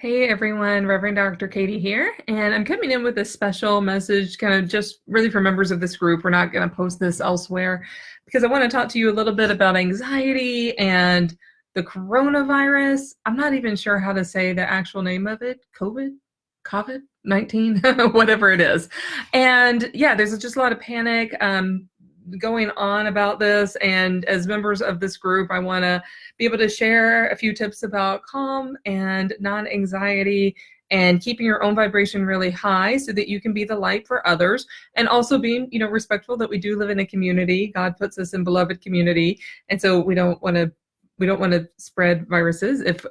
Hey everyone, Reverend Dr. Katie here, and I'm coming in with a special message, kind of just really for members of this group. We're not going to post this elsewhere because I want to talk to you a little bit about anxiety and the coronavirus. I'm not even sure how to say the actual name of it, COVID-19, whatever it is. And yeah, there's just a lot of panic going on about this. And as members of this group, I want to be able to share a few tips about calm and non-anxiety and keeping your own vibration really high so that you can be the light for others, and also being, respectful that we do live in a community. God puts us in beloved community, and so we don't want to spread viruses if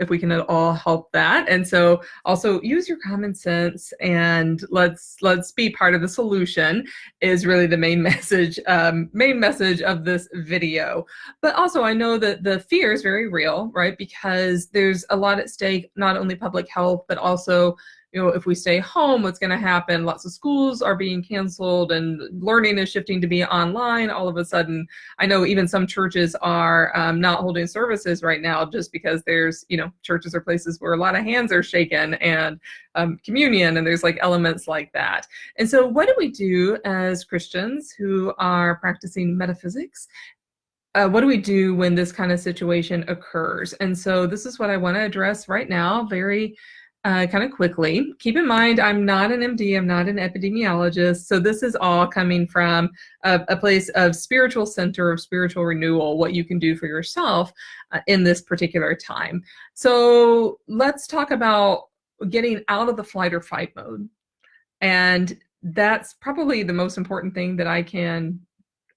we can at all help that. And so also use your common sense, and let's be part of the solution is really the main message of this video. But also, I know that the fear is very real, right? Because there's a lot at stake, not only public health, but also, if we stay home, what's going to happen? Lots of schools are being canceled and learning is shifting to be online. All of a sudden, I know even some churches are not holding services right now just because there's, churches are places where a lot of hands are shaken and communion, and there's like elements like that. And so what do we do as Christians who are practicing metaphysics? What do we do when this kind of situation occurs? And so this is what I want to address right now, very kind of quickly. Keep in mind, I'm not an MD, I'm not an epidemiologist, so this is all coming from a place of spiritual center, of spiritual renewal, what you can do for yourself in this particular time. So let's talk about getting out of the flight or fight mode. And that's probably the most important thing that I can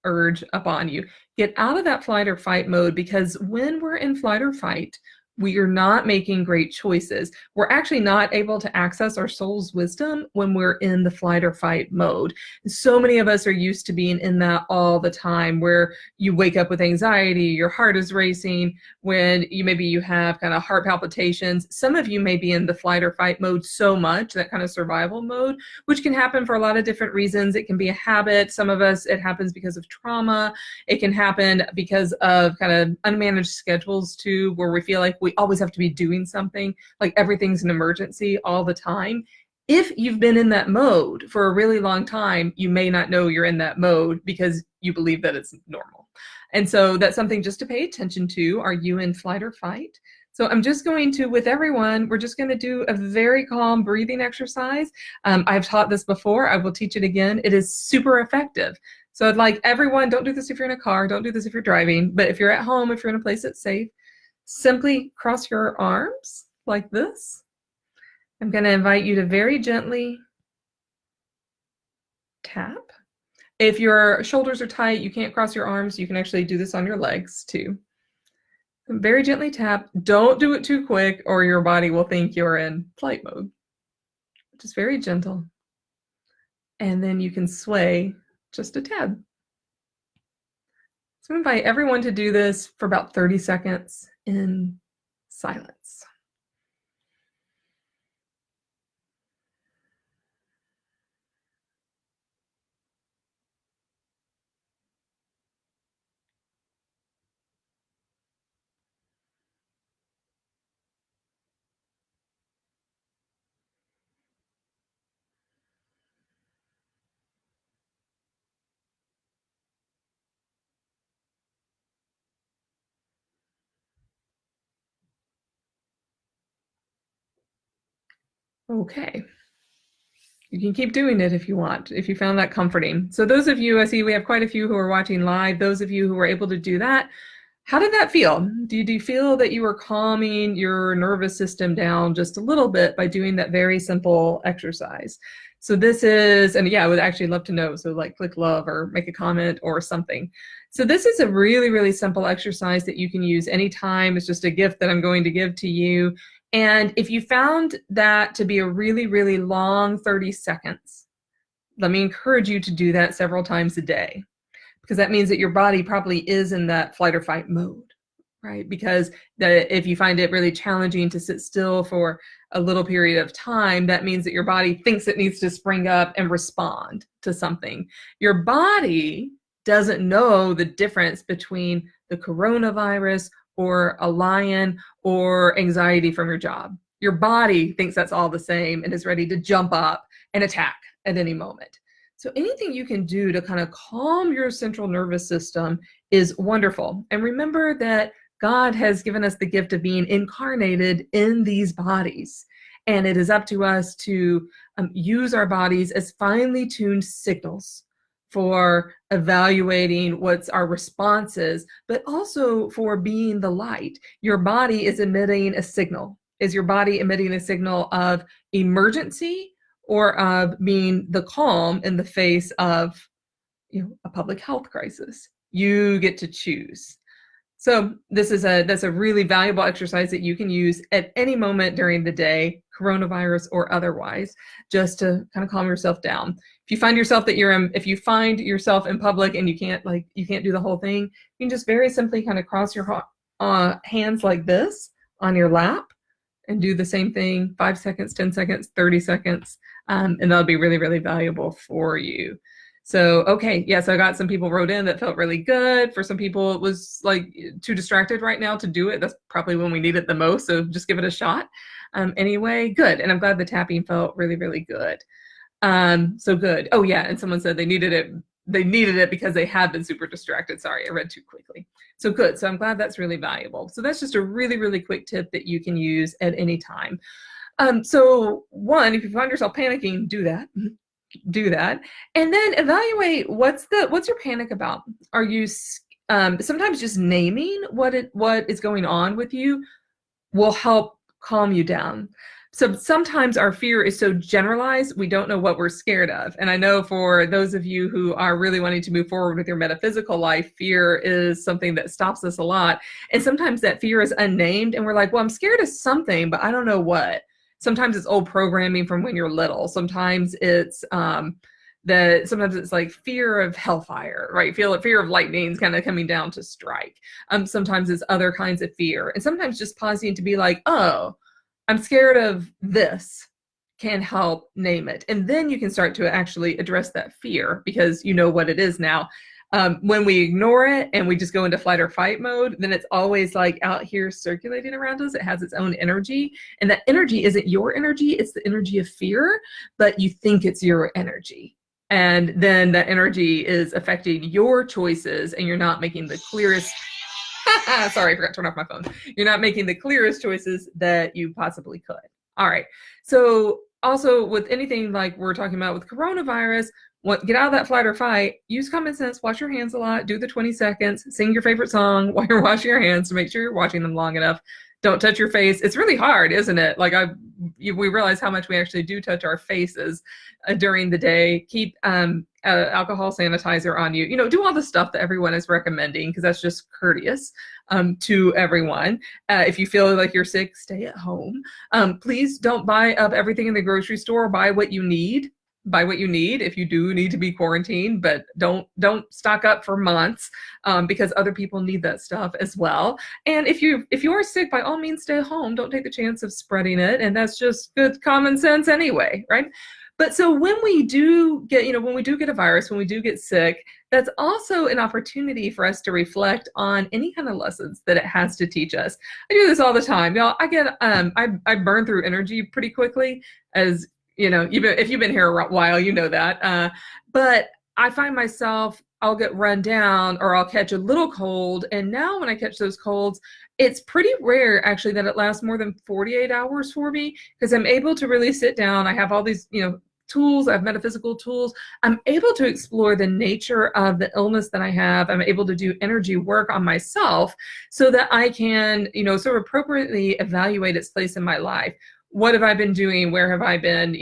urge upon you. Get out of that flight or fight mode, because when we're in flight or fight, we are not making great choices. We're actually not able to access our soul's wisdom when we're in the flight or fight mode. So many of us are used to being in that all the time, where you wake up with anxiety, your heart is racing, when you have kind of heart palpitations. Some of you may be in the flight or fight mode so much, that kind of survival mode, which can happen for a lot of different reasons. It can be a habit. Some of us, it happens because of trauma. It can happen because of kind of unmanaged schedules too, where we feel like we always have to be doing something, like everything's an emergency all the time. If you've been in that mode for a really long time, you may not know you're in that mode because you believe that it's normal. And so that's something just to pay attention to. Are you in flight or fight? So I'm just going to, with everyone, we're just going to do a very calm breathing exercise. I've taught this before. I will teach it again. It is super effective. So I'd like everyone, don't do this if you're in a car, don't do this if you're driving, but if you're at home, if you're in a place that's safe, simply cross your arms like this. I'm going to invite you to very gently tap. If your shoulders are tight, you can't cross your arms, you can actually do this on your legs too. Very gently tap. Don't do it too quick or your body will think you're in flight mode. Just very gentle. And then you can sway just a tad. So I invite everyone to do this for about 30 seconds in silence. Okay. You can keep doing it if you want, if you found that comforting. So those of you, I see we have quite a few who are watching live. Those of you who were able to do that, how did that feel? Do you feel that you were calming your nervous system down just a little bit by doing that very simple exercise? So this is, and yeah, I would actually love to know. So like click love or make a comment or something. So this is a really, really simple exercise that you can use anytime. It's just a gift that I'm going to give to you. And if you found that to be a really, really long 30 seconds, let me encourage you to do that several times a day, because that means that your body probably is in that flight or fight mode, right? Because if you find it really challenging to sit still for a little period of time, that means that your body thinks it needs to spring up and respond to something. Your body doesn't know the difference between the coronavirus or a lion or anxiety from your job. Your body thinks that's all the same and is ready to jump up and attack at any moment. So anything you can do to kind of calm your central nervous system is wonderful. And remember that God has given us the gift of being incarnated in these bodies. And it is up to us to use our bodies as finely tuned signals for evaluating what's our responses, but also for being the light. Your body is emitting a signal. Is your body emitting a signal of emergency or of being the calm in the face of, a public health crisis? You get to choose. So that's a really valuable exercise that you can use at any moment during the day, coronavirus or otherwise, just to kind of calm yourself down. If you find yourself in public and you can't do the whole thing, you can just very simply kind of cross your hands like this on your lap and do the same thing, 5 seconds, 10 seconds, 30 seconds, and that'll be really, really valuable for you. So, okay, yeah, so I got some people wrote in that felt really good. For some people, it was like too distracted right now to do it. That's probably when we need it the most, so just give it a shot. Anyway, good, and I'm glad the tapping felt really, really good. So good. Oh yeah, and someone said they needed it because they had been super distracted. Sorry, I read too quickly. So good, so I'm glad that's really valuable. So that's just a really, really quick tip that you can use at any time. So one, if you find yourself panicking, do that, and then evaluate what's your panic about. Are you sometimes just naming what is going on with you will help calm you down. So sometimes our fear is so generalized, we don't know what we're scared of. And I know for those of you who are really wanting to move forward with your metaphysical life, fear is something that stops us a lot. And sometimes that fear is unnamed and we're like, well, I'm scared of something, but I don't know what. Sometimes it's old programming from when you're little. Sometimes it's sometimes it's like fear of hellfire, right? Fear of lightning's kind of coming down to strike. Sometimes it's other kinds of fear. And sometimes just pausing to be like, oh, I'm scared of this, can help name it. And then you can start to actually address that fear because you know what it is now. When we ignore it and we just go into flight or fight mode, then it's always like out here circulating around us. It has its own energy. And that energy isn't your energy. It's the energy of fear, but you think it's your energy. And then that energy is affecting your choices and you're not making the clearest sorry, I forgot to turn off my phone. You're not making the clearest choices that you possibly could. All right. So also with anything like we're talking about with coronavirus, get out of that flight or fight, use common sense, wash your hands a lot, do the 20 seconds, sing your favorite song while you're washing your hands to make sure you're washing them long enough. Don't touch your face. It's really hard, isn't it? Like we realize how much we actually do touch our faces during the day. Keep alcohol sanitizer on you. Do all the stuff that everyone is recommending because that's just courteous to everyone. If you feel like you're sick, stay at home. Please don't buy up everything in the grocery store. Buy what you need. Buy what you need if you do need to be quarantined, but don't stock up for months because other people need that stuff as well. And if you are sick, by all means, stay home. Don't take the chance of spreading it. And that's just good common sense anyway, right? But so when we do get a virus, when we do get sick, that's also an opportunity for us to reflect on any kind of lessons that it has to teach us. I do this all the time, y'all. I burn through energy pretty quickly, as if you've been here a while, you know that. But I find myself, I'll get run down or I'll catch a little cold. And now when I catch those colds, it's pretty rare actually that it lasts more than 48 hours for me because I'm able to really sit down. I have all these, tools. I have metaphysical tools. I'm able to explore the nature of the illness that I have. I'm able to do energy work on myself so that I can, sort of appropriately evaluate its place in my life. What have I been doing? Where have I been?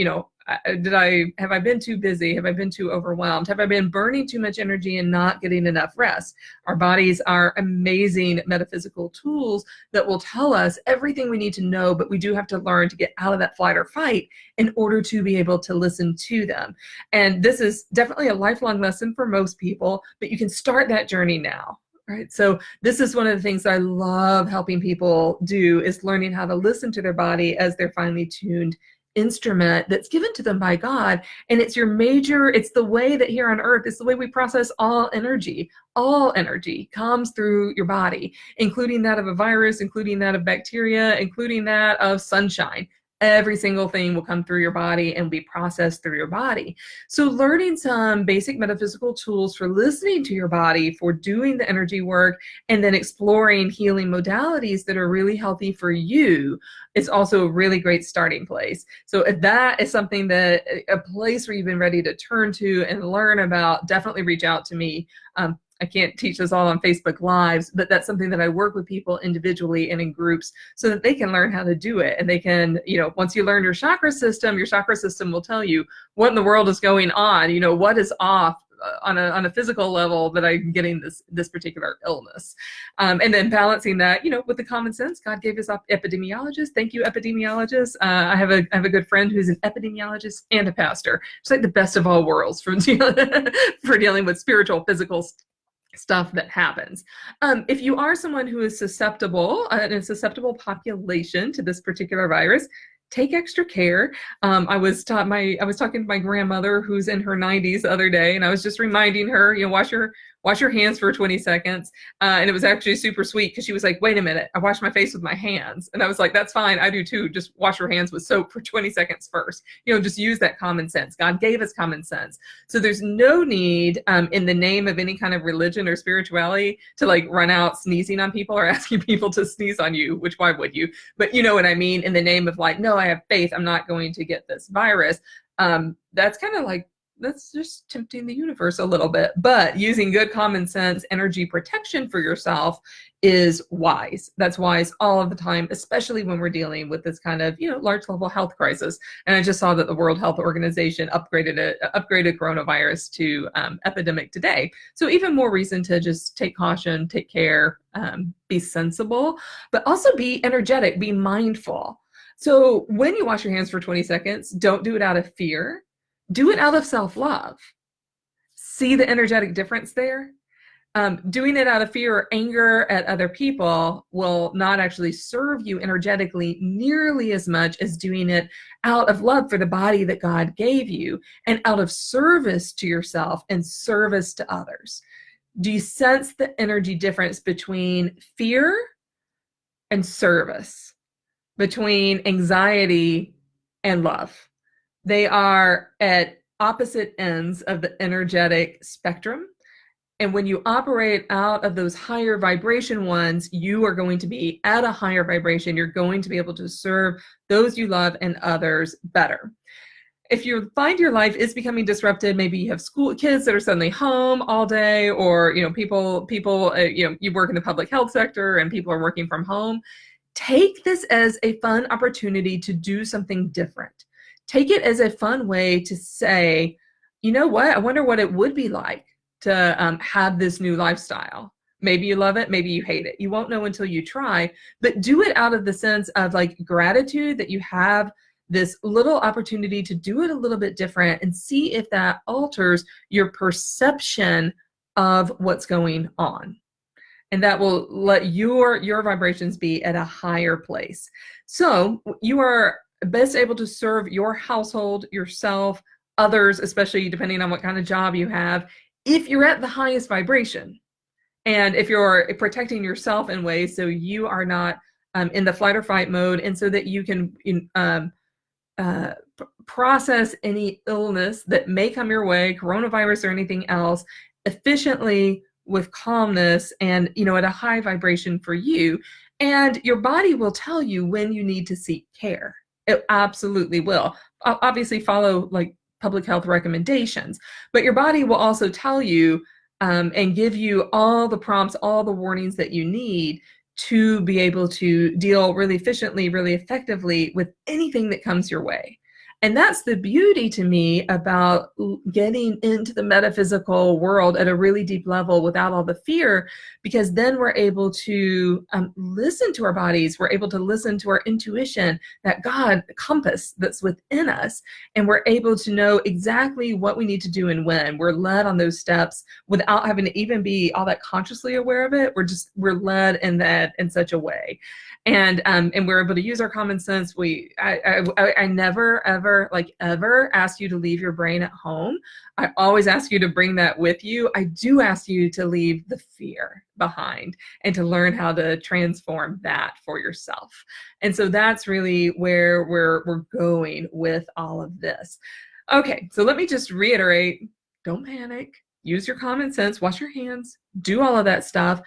Have I been too busy? Have I been too overwhelmed? Have I been burning too much energy and not getting enough rest? Our bodies are amazing metaphysical tools that will tell us everything we need to know, but we do have to learn to get out of that flight or fight in order to be able to listen to them. And this is definitely a lifelong lesson for most people, but you can start that journey now. Right. So this is one of the things I love helping people do is learning how to listen to their body as they're finely tuned instrument that's given to them by God. And it's it's the way that here on earth, it's the way we process all energy. All energy comes through your body, including that of a virus, including that of bacteria, including that of sunshine. Every single thing will come through your body and be processed through your body. So learning some basic metaphysical tools for listening to your body, for doing the energy work, and then exploring healing modalities that are really healthy for you is also a really great starting place. So if that is something that, a place where you've been ready to turn to and learn about, definitely reach out to me. I can't teach this all on Facebook Lives, but that's something that I work with people individually and in groups so that they can learn how to do it. And they can, once you learn your chakra system will tell you what in the world is going on, what is off on a physical level that I'm getting this particular illness. And then balancing that, with the common sense. God gave us epidemiologists. Thank you, epidemiologists. I have a good friend who's an epidemiologist and a pastor. It's like the best of all worlds for dealing with spiritual, physical stuff that happens. If you are someone who is susceptible, in a susceptible population to this particular virus, take extra care. I was talking to my grandmother who's in her 90s the other day, and I was just reminding her, wash your hands for 20 seconds. And it was actually super sweet because she was like, wait a minute, I wash my face with my hands. And I was like, that's fine. I do too. Just wash your hands with soap for 20 seconds first. Just use that common sense. God gave us common sense. So there's no need in the name of any kind of religion or spirituality to run out sneezing on people or asking people to sneeze on you, which why would you? But you know what I mean? In the name of no, I have faith, I'm not going to get this virus. That's kind of that's just tempting the universe a little bit. But using good common sense energy protection for yourself is wise. That's wise all of the time, especially when we're dealing with this kind of, large level health crisis. And I just saw that the World Health Organization upgraded coronavirus to epidemic today. So even more reason to just take caution, take care, be sensible, but also be energetic, be mindful. So when you wash your hands for 20 seconds, don't do it out of fear. Do it out of self-love. See the energetic difference there? Doing it out of fear or anger at other people will not actually serve you energetically nearly as much as doing it out of love for the body that God gave you and out of service to yourself and service to others. Do you sense the energy difference between fear and service, between anxiety and love? They are at opposite ends of the energetic spectrum. And when you operate out of those higher vibration ones, you are going to be at a higher vibration. You're going to be able to serve those you love and others better. If you find your life is becoming disrupted, maybe you have school kids that are suddenly home all day, or people you work in the public health sector and people are working from home, take this as a fun opportunity to do something different. Take it as a fun way to say, you know what, I wonder what it would be like to have this new lifestyle. Maybe you love it, maybe you hate it. You won't know until you try, but do it out of the sense of gratitude that you have this little opportunity to do it a little bit different, and see if that alters your perception of what's going on. And that will let your vibrations be at a higher place. So you are best able to serve your household, yourself, others, especially depending on what kind of job you have, if you're at the highest vibration. And if you're protecting yourself in ways so you are not in the flight or fight mode, and so that you can process any illness that may come your way, coronavirus or anything else, efficiently, with calmness, and at a high vibration for you. And your body will tell you when you need to seek care. It absolutely will. Obviously follow public health recommendations, but your body will also tell you and give you all the prompts, all the warnings that you need to be able to deal really efficiently, really effectively with anything that comes your way. And that's the beauty to me about getting into the metaphysical world at a really deep level without all the fear, because then we're able to listen to our bodies. We're able to listen to our intuition, that God compass that's within us. And we're able to know exactly what we need to do and when. We're led on those steps without having to even be all that consciously aware of it. We're led in that in such a way. And we're able to use our common sense. I never ever ask you to leave your brain at home. I always ask you to bring that with you. I do ask you to leave the fear behind and to learn how to transform that for yourself. And so that's really where we're going with all of this. Okay, so let me just reiterate, don't panic, use your common sense, wash your hands, do all of that stuff.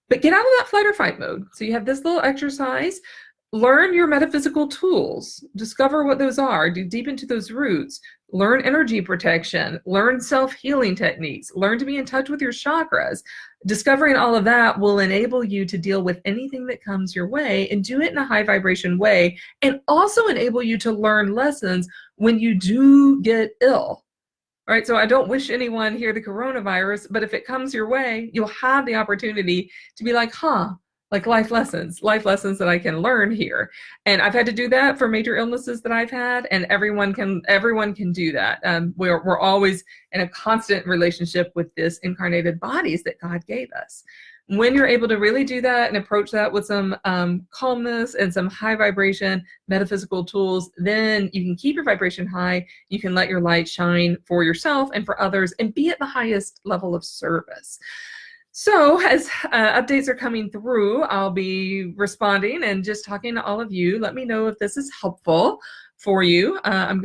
But get out of that flight or fight mode. So you have this little exercise, learn your metaphysical tools, discover what those are, dig deep into those roots, learn energy protection, learn self-healing techniques, learn to be in touch with your chakras. Discovering all of that will enable you to deal with anything that comes your way and do it in a high vibration way, and also enable you to learn lessons when you do get ill. Right, so I don't wish anyone here the coronavirus, but if it comes your way, you'll have the opportunity to be like, like life lessons that I can learn here. And I've had to do that for major illnesses that I've had, and everyone can do that. We're always in a constant relationship with this incarnated bodies that God gave us. When you're able to really do that and approach that with some calmness and some high vibration metaphysical tools, then you can keep your vibration high. You can let your light shine for yourself and for others and be at the highest level of service. So as updates are coming through, I'll be responding and just talking to all of you. Let me know if this is helpful for you. I'm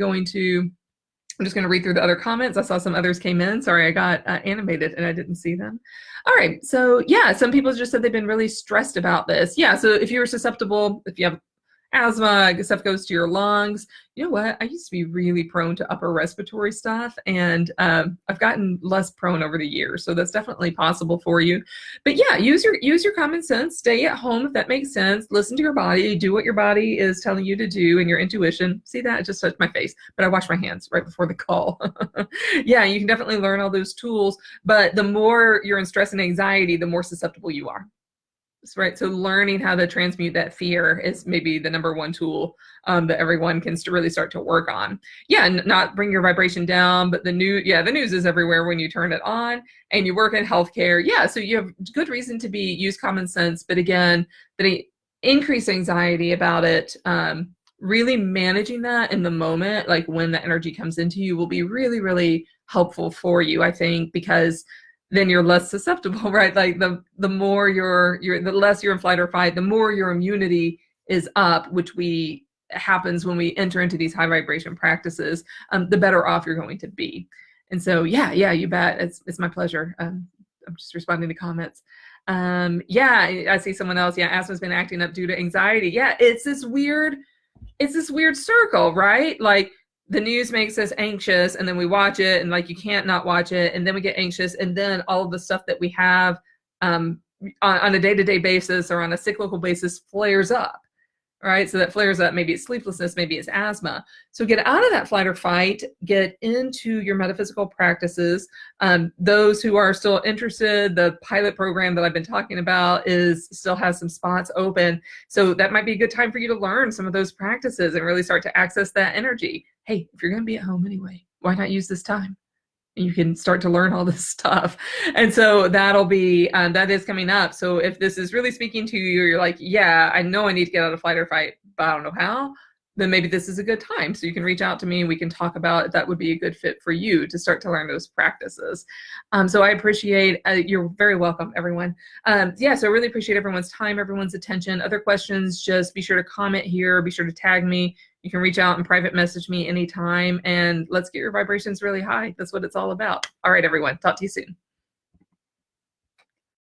just going to read through the other comments. I saw some others came in. Sorry, I got animated and I didn't see them. All right. So yeah, some people just said they've been really stressed about this. Yeah. So if you're susceptible, if you have asthma, stuff goes to your lungs. You know what? I used to be really prone to upper respiratory stuff, and I've gotten less prone over the years. So that's definitely possible for you. But yeah, use your common sense. Stay at home if that makes sense. Listen to your body. Do what your body is telling you to do, and your intuition. See that? It just touched my face, but I washed my hands right before the call. Yeah, you can definitely learn all those tools. But the more you're in stress and anxiety, the more susceptible you are. Right. So learning how to transmute that fear is maybe the number one tool that everyone can really start to work on. Yeah, and not bring your vibration down, but the news is everywhere when you turn it on, and you work in healthcare. Yeah, so you have good reason to use common sense, but again, the increased anxiety about it, really managing that in the moment, like when the energy comes into you, will be really, really helpful for you, I think, because then you're less susceptible, right? Like the more the less you're in flight or fight, the more your immunity is up, which happens when we enter into these high vibration practices, the better off you're going to be. And so, yeah, you bet. It's my pleasure. I'm just responding to comments. Yeah, I see someone else. Yeah, asthma's been acting up due to anxiety. Yeah, it's this weird circle, right? Like, the news makes us anxious, and then we watch it, and like you can't not watch it, and then we get anxious, and then all of the stuff that we have on a day-to-day basis or on a cyclical basis flares up, right? So that flares up. Maybe it's sleeplessness, maybe it's asthma. So get out of that flight or fight, get into your metaphysical practices. Those who are still interested, the pilot program that I've been talking about still has some spots open. So that might be a good time for you to learn some of those practices and really start to access that energy. Hey, if you're going to be at home anyway, why not use this time? And you can start to learn all this stuff. And so that is coming up. So if this is really speaking to you, you're like, yeah, I know I need to get out of flight or fight, but I don't know how, then maybe this is a good time. So you can reach out to me and we can talk about if that would be a good fit for you to start to learn those practices. So I appreciate, you're very welcome, everyone. Yeah, so I really appreciate everyone's time, everyone's attention. Other questions, just be sure to comment here, be sure to tag me. You can reach out and private message me anytime, and let's get your vibrations really high. That's what it's all about. All right, everyone. Talk to you soon.